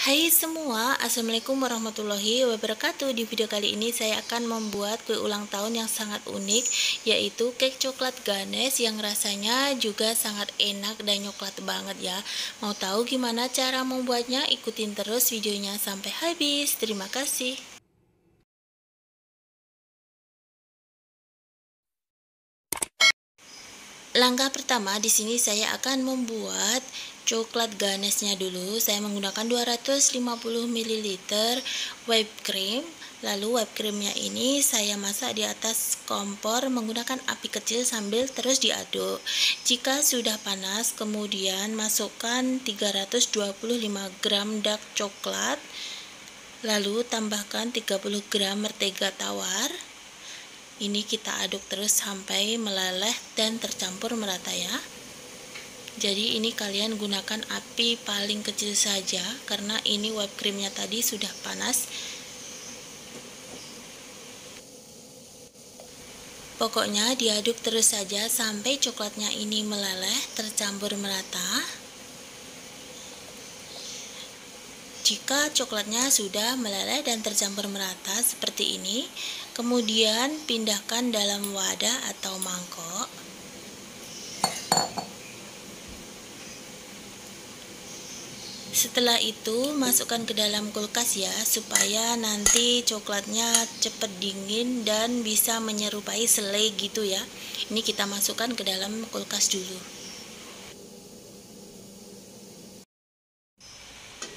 Hai semua, Assalamualaikum warahmatullahi wabarakatuh. Di video kali ini saya akan membuat kue ulang tahun yang sangat unik, yaitu cake coklat ganes yang rasanya juga sangat enak dan coklat banget ya. Mau tahu gimana cara membuatnya? Ikutin terus videonya sampai habis. Terima kasih. Langkah pertama di sini saya akan membuat coklat ganesnya dulu. Saya menggunakan 250 ml whipped cream. Lalu whipped creamnya ini saya masak di atas kompor menggunakan api kecil sambil terus diaduk. Jika sudah panas, kemudian masukkan 325 gram dark coklat. Lalu tambahkan 30 gram mentega tawar. Ini kita aduk terus sampai meleleh dan tercampur merata ya. Jadi ini kalian gunakan api paling kecil saja karena ini whipped creamnya tadi sudah panas. Pokoknya diaduk terus saja sampai coklatnya ini meleleh, tercampur merata. Jika coklatnya sudah meleleh dan tercampur merata seperti ini, kemudian pindahkan dalam wadah atau mangkok. Setelah itu masukkan ke dalam kulkas ya, supaya nanti coklatnya cepat dingin dan bisa menyerupai selai gitu ya. Ini kita masukkan ke dalam kulkas dulu.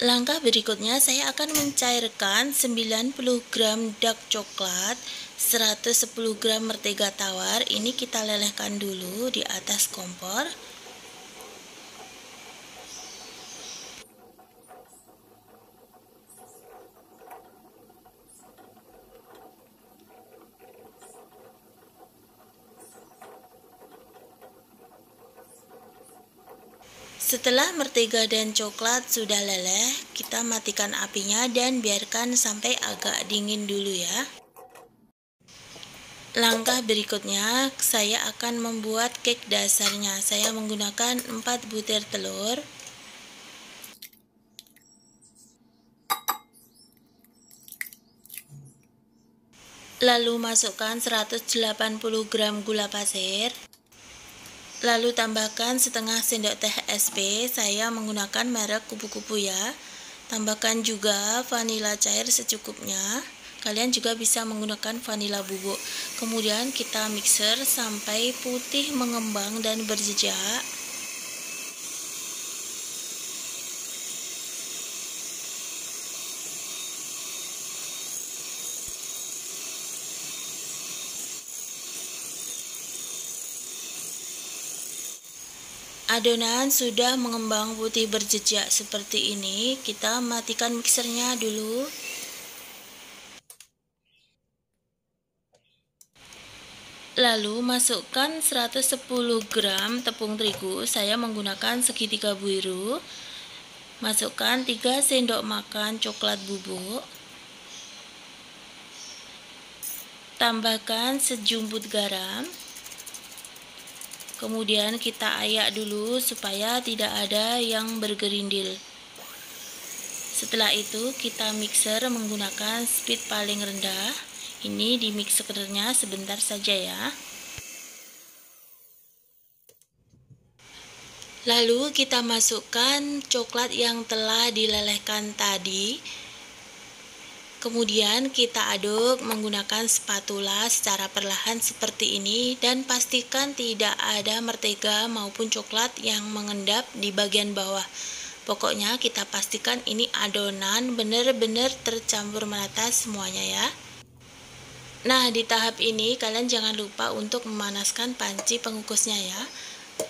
Langkah berikutnya saya akan mencairkan 90 gram dark coklat, 110 gram mentega tawar. Ini kita lelehkan dulu di atas kompor. Setelah mentega dan coklat sudah leleh, kita matikan apinya dan biarkan sampai agak dingin dulu ya. Langkah berikutnya, saya akan membuat cake dasarnya. Saya menggunakan 4 butir telur. Lalu masukkan 180 gram gula pasir. Lalu tambahkan setengah sendok teh SP, saya menggunakan merek kupu-kupu ya. Tambahkan juga vanila cair secukupnya. Kalian juga bisa menggunakan vanila bubuk. Kemudian kita mixer sampai putih mengembang dan berjejak. Adonan sudah mengembang putih berjejak seperti ini. Kita matikan mixernya dulu. Lalu masukkan 110 gram tepung terigu. Saya menggunakan segitiga biru. Masukkan 3 sendok makan coklat bubuk. Tambahkan sejumput garam. Kemudian kita ayak dulu supaya tidak ada yang bergerindil. Setelah itu kita mixer menggunakan speed paling rendah. Ini di mixernya sebentar saja ya. Lalu kita masukkan coklat yang telah dilelehkan tadi. Kemudian kita aduk menggunakan spatula secara perlahan seperti ini dan pastikan tidak ada mentega maupun coklat yang mengendap di bagian bawah. Pokoknya kita pastikan ini adonan benar-benar tercampur merata semuanya ya. Nah, di tahap ini kalian jangan lupa untuk memanaskan panci pengukusnya ya.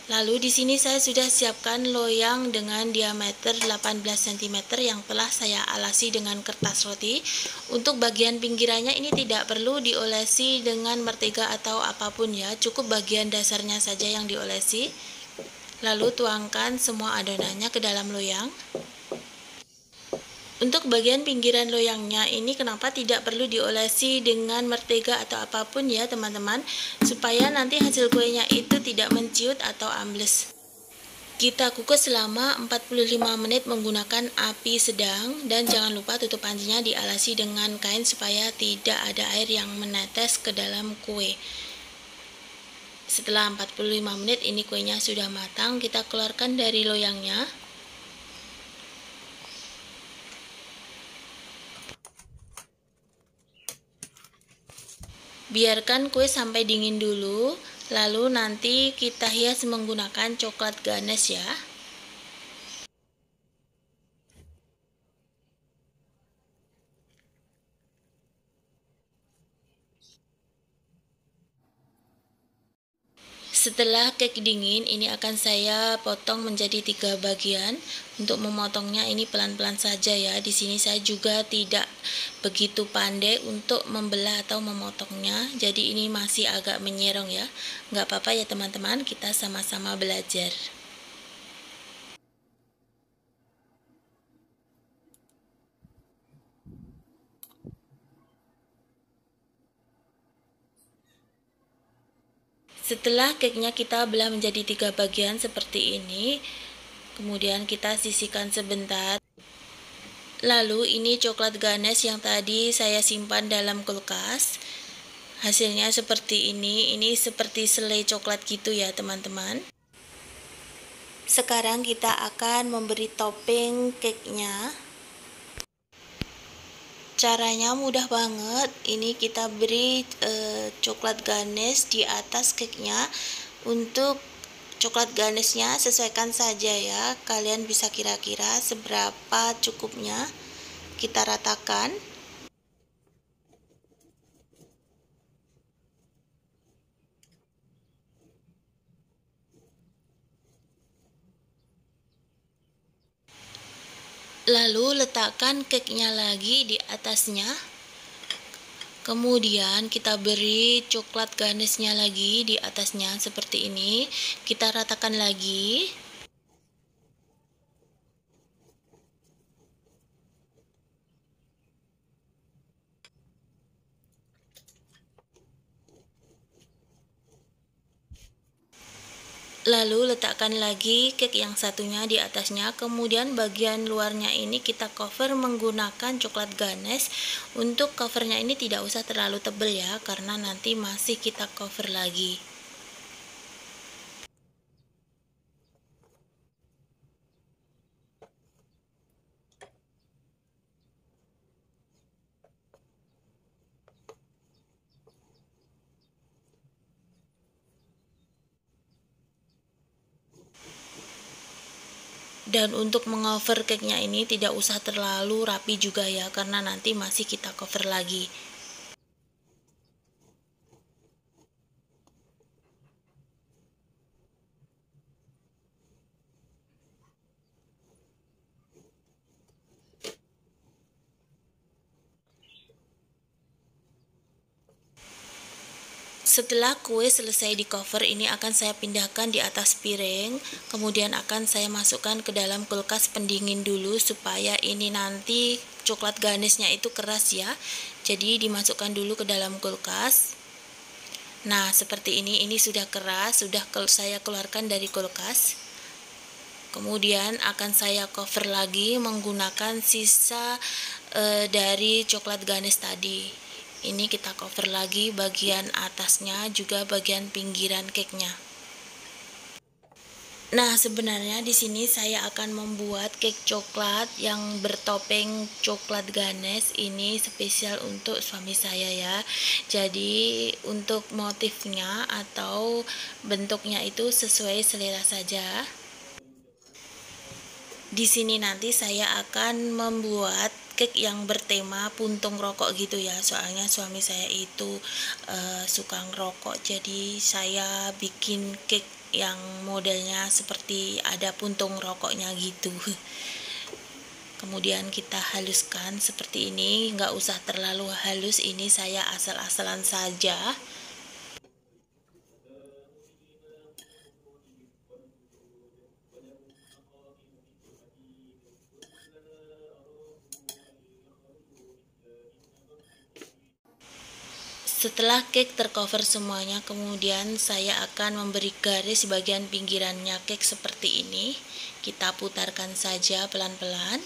Lalu di sini saya sudah siapkan loyang dengan diameter 18 cm yang telah saya alasi dengan kertas roti. Untuk bagian pinggirannya ini tidak perlu diolesi dengan mentega atau apapun ya, cukup bagian dasarnya saja yang diolesi. Lalu tuangkan semua adonannya ke dalam loyang. Untuk bagian pinggiran loyangnya ini kenapa tidak perlu diolesi dengan mentega atau apapun ya teman-teman, supaya nanti hasil kuenya itu tidak menciut atau ambles. Kita kukus selama 45 menit menggunakan api sedang dan jangan lupa tutup pancinya dialasi dengan kain supaya tidak ada air yang menetes ke dalam kue. Setelah 45 menit ini kuenya sudah matang, kita keluarkan dari loyangnya. Biarkan kue sampai dingin dulu, lalu nanti kita hias menggunakan coklat ganas ya. Setelah cake dingin, ini akan saya potong menjadi 3 bagian. Untuk memotongnya ini pelan-pelan saja ya. Di sini saya juga tidak begitu pandai untuk membelah atau memotongnya. Jadi ini masih agak menyerong ya. Nggak apa-apa ya teman-teman, kita sama-sama belajar. Setelah cake-nya kita belah menjadi 3 bagian seperti ini, kemudian kita sisihkan sebentar. Lalu ini coklat ganas yang tadi saya simpan dalam kulkas. Hasilnya seperti ini seperti selai coklat gitu ya teman-teman. Sekarang kita akan memberi topping cake-nya. Caranya mudah banget. Ini kita beri coklat ganas di atas cake-nya. Untuk coklat ganasnya sesuaikan saja ya. Kalian bisa kira-kira seberapa cukupnya. Kita ratakan. Lalu letakkan cake-nya lagi di atasnya. Kemudian kita beri coklat ganasnya lagi di atasnya seperti ini. Kita ratakan lagi. Lalu letakkan lagi cake yang satunya di atasnya. Kemudian bagian luarnya ini kita cover menggunakan coklat ganas. Untuk covernya ini tidak usah terlalu tebal ya, karena nanti masih kita cover lagi. Dan untuk mengover cake-nya ini tidak usah terlalu rapi juga ya, karena nanti masih kita cover lagi. Setelah kue selesai di cover, ini akan saya pindahkan di atas piring. Kemudian akan saya masukkan ke dalam kulkas pendingin dulu supaya ini nanti coklat ganasnya itu keras ya. Jadi dimasukkan dulu ke dalam kulkas. Nah, seperti ini sudah keras, sudah saya keluarkan dari kulkas. Kemudian akan saya cover lagi menggunakan sisa dari coklat ganas tadi. Ini kita cover lagi bagian atasnya juga bagian pinggiran cake-nya. Nah, sebenarnya di sini saya akan membuat cake coklat yang bertopeng coklat ganas. Ini spesial untuk suami saya ya. Jadi, untuk motifnya atau bentuknya itu sesuai selera saja. Di sini nanti saya akan membuat cake yang bertema puntung rokok gitu ya. Soalnya suami saya itu suka ngerokok. Jadi saya bikin cake yang modelnya seperti ada puntung rokoknya gitu. Kemudian kita haluskan seperti ini. Nggak usah terlalu halus, ini saya asal-asalan saja. Setelah cake tercover semuanya, kemudian saya akan memberi garis di bagian pinggirannya cake seperti ini. Kita putarkan saja pelan-pelan.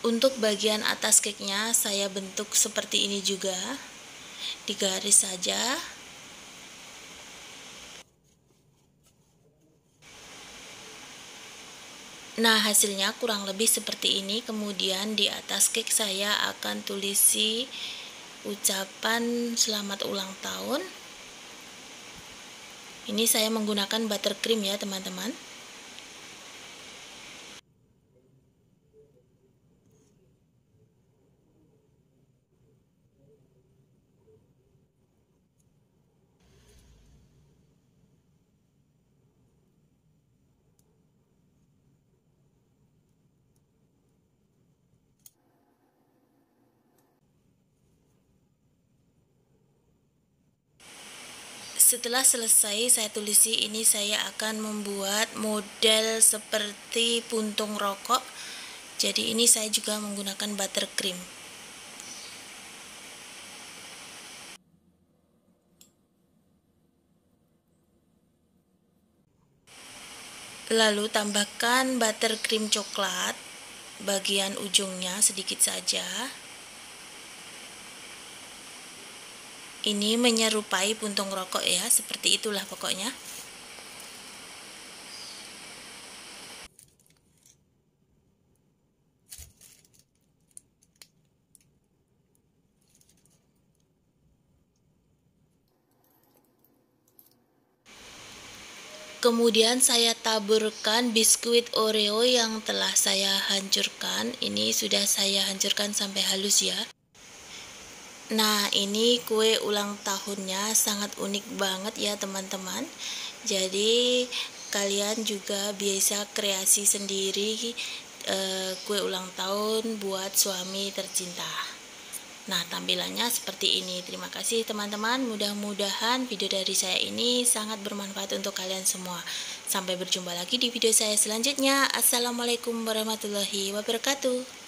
Untuk bagian atas cake-nya saya bentuk seperti ini juga. Digaris saja. Nah, hasilnya kurang lebih seperti ini. Kemudian di atas cake saya akan tulisi ucapan selamat ulang tahun. Ini saya menggunakan buttercream ya, teman-teman. Setelah selesai saya tulisi ini, saya akan membuat model seperti puntung rokok. Jadi ini saya juga menggunakan buttercream. Lalu tambahkan buttercream coklat bagian ujungnya sedikit saja. Ini menyerupai puntung rokok ya, seperti itulah pokoknya. Kemudian saya taburkan biskuit Oreo yang telah saya hancurkan. Ini sudah saya hancurkan sampai halus ya. Nah, ini kue ulang tahunnya sangat unik banget ya teman-teman. Jadi kalian juga bisa kreasi sendiri kue ulang tahun buat suami tercinta. Nah, tampilannya seperti ini. Terima kasih teman-teman. Mudah-mudahan video dari saya ini sangat bermanfaat untuk kalian semua. Sampai berjumpa lagi di video saya selanjutnya. Assalamualaikum warahmatullahi wabarakatuh.